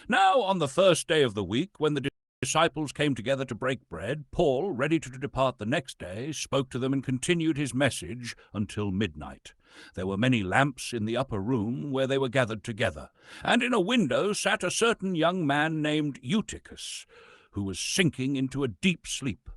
Now on the first day of the week, when the disciples came together to break bread, Paul, ready to depart the next day, spoke to them and continued his message until midnight. There were many lamps in the upper room where they were gathered together, and in a window sat a certain young man named Eutychus, who was sinking into a deep sleep.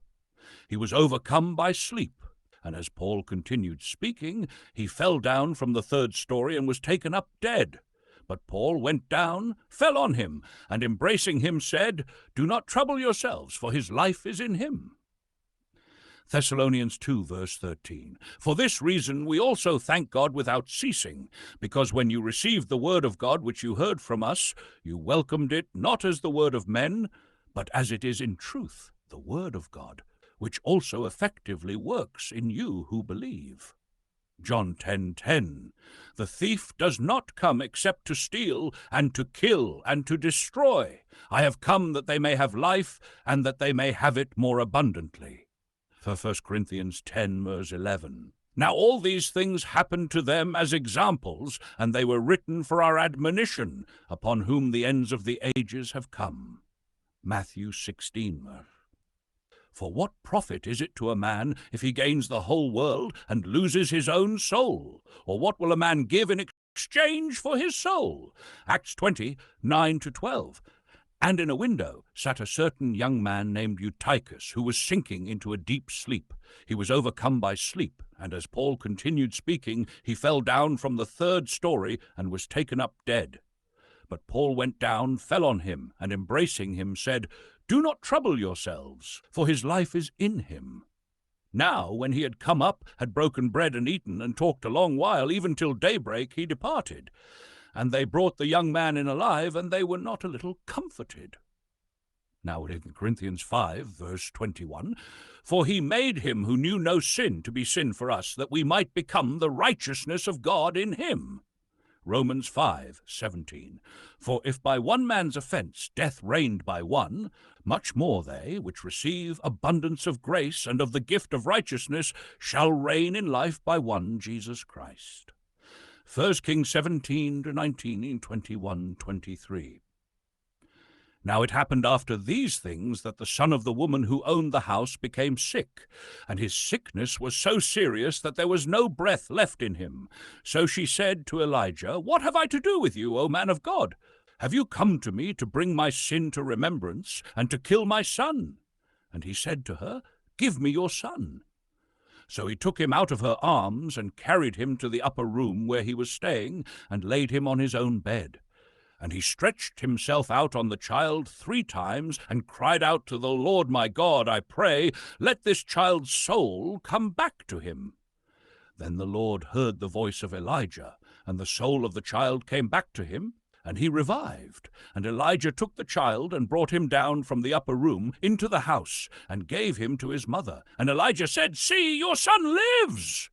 He was overcome by sleep, and as Paul continued speaking, he fell down from the third story and was taken up dead. But Paul went down, fell on him, and embracing him said, "Do not trouble yourselves, for his life is in him." Thessalonians 2, verse 13. For this reason we also thank God without ceasing, because when you received the word of God which you heard from us, you welcomed it not as the word of men, but as it is in truth, the word of God, which also effectively works in you who believe. John 10:10. The thief does not come except to steal and to kill and to destroy. I have come that they may have life and that they may have it more abundantly. For 1 Corinthians 10, verse 11. Now all these things happened to them as examples, and they were written for our admonition, upon whom the ends of the ages have come. Matthew 16, verse. For what profit is it to a man if he gains the whole world and loses his own soul? Or what will a man give in exchange for his soul? Acts 20, 9-12. And in a window sat a certain young man named Eutychus, who was sinking into a deep sleep. He was overcome by sleep, and as Paul continued speaking, he fell down from the third story and was taken up dead. But Paul went down, fell on him, and embracing him said, "Do not trouble yourselves, for his life is in him." Now, when he had come up, had broken bread and eaten, and talked a long while, even till daybreak, he departed. And they brought the young man in alive, and they were not a little comforted. Now in Corinthians 5, verse 21, for he made him who knew no sin to be sin for us, that we might become the righteousness of God in him. Romans 5:17. For if by one man's offense death reigned by one, much more they, which receive abundance of grace and of the gift of righteousness, shall reign in life by one Jesus Christ. 1 Kings 17-19, 21-23. Now it happened after these things that the son of the woman who owned the house became sick, and his sickness was so serious that there was no breath left in him. So she said to Elijah, "What have I to do with you, O man of God? Have you come to me to bring my sin to remembrance and to kill my son?" And he said to her, "Give me your son." So he took him out of her arms and carried him to the upper room where he was staying and laid him on his own bed. And he stretched himself out on the child 3 times and cried out to the Lord, "My God, I pray, let this child's soul come back to him." Then the Lord heard the voice of Elijah, and the soul of the child came back to him, and he revived. And Elijah took the child and brought him down from the upper room into the house and gave him to his mother. And Elijah said, "See, your son lives."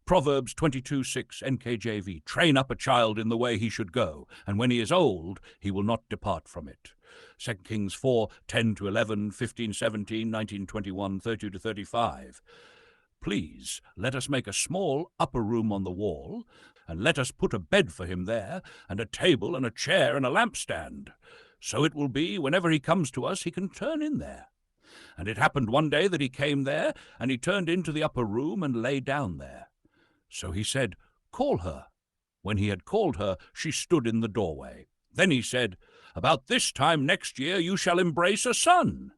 Proverbs 22:6 NKJV. Train up a child in the way he should go, and when he is old, he will not depart from it. 2 Kings 4:10-11, 15-17, 19-21, 30-35. Please, let us make a small upper room on the wall, and let us put a bed for him there, and a table and a chair and a lampstand. So it will be, whenever he comes to us, he can turn in there. And it happened one day that he came there, and he turned into the upper room and lay down there. So he said, "Call her." When he had called her, she stood in the doorway. Then he said, "About this time next year you shall embrace a son."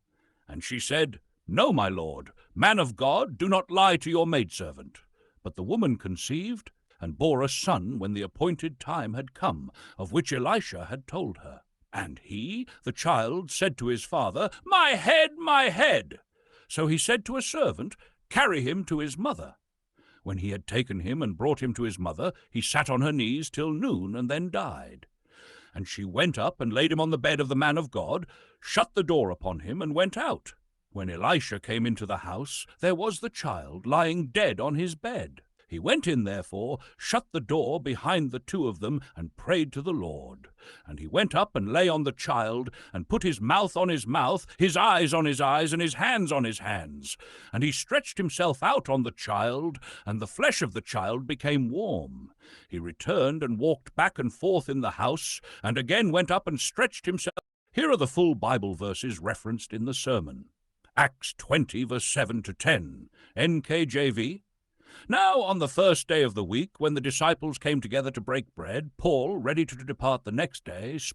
And she said, "No, my lord, man of God, do not lie to your maidservant." But the woman conceived and bore a son when the appointed time had come, of which Elisha had told her. And he, the child, said to his father, "My head, my head." So he said to a servant, "Carry him to his mother." When he had taken him and brought him to his mother, he sat on her knees till noon and then died. And she went up and laid him on the bed of the man of God, shut the door upon him, and went out. When Elisha came into the house, there was the child lying dead on his bed. He went in, therefore, shut the door behind the two of them, and prayed to the Lord. And he went up and lay on the child, and put his mouth on his mouth, his eyes on his eyes, and his hands on his hands. And he stretched himself out on the child, and the flesh of the child became warm. He returned and walked back and forth in the house, and again went up and stretched himself. Here are the full Bible verses referenced in the sermon. Acts 20, verse 7 to 10, NKJV. Now, on the first day of the week, when the disciples came together to break bread, Paul, ready to depart the next day,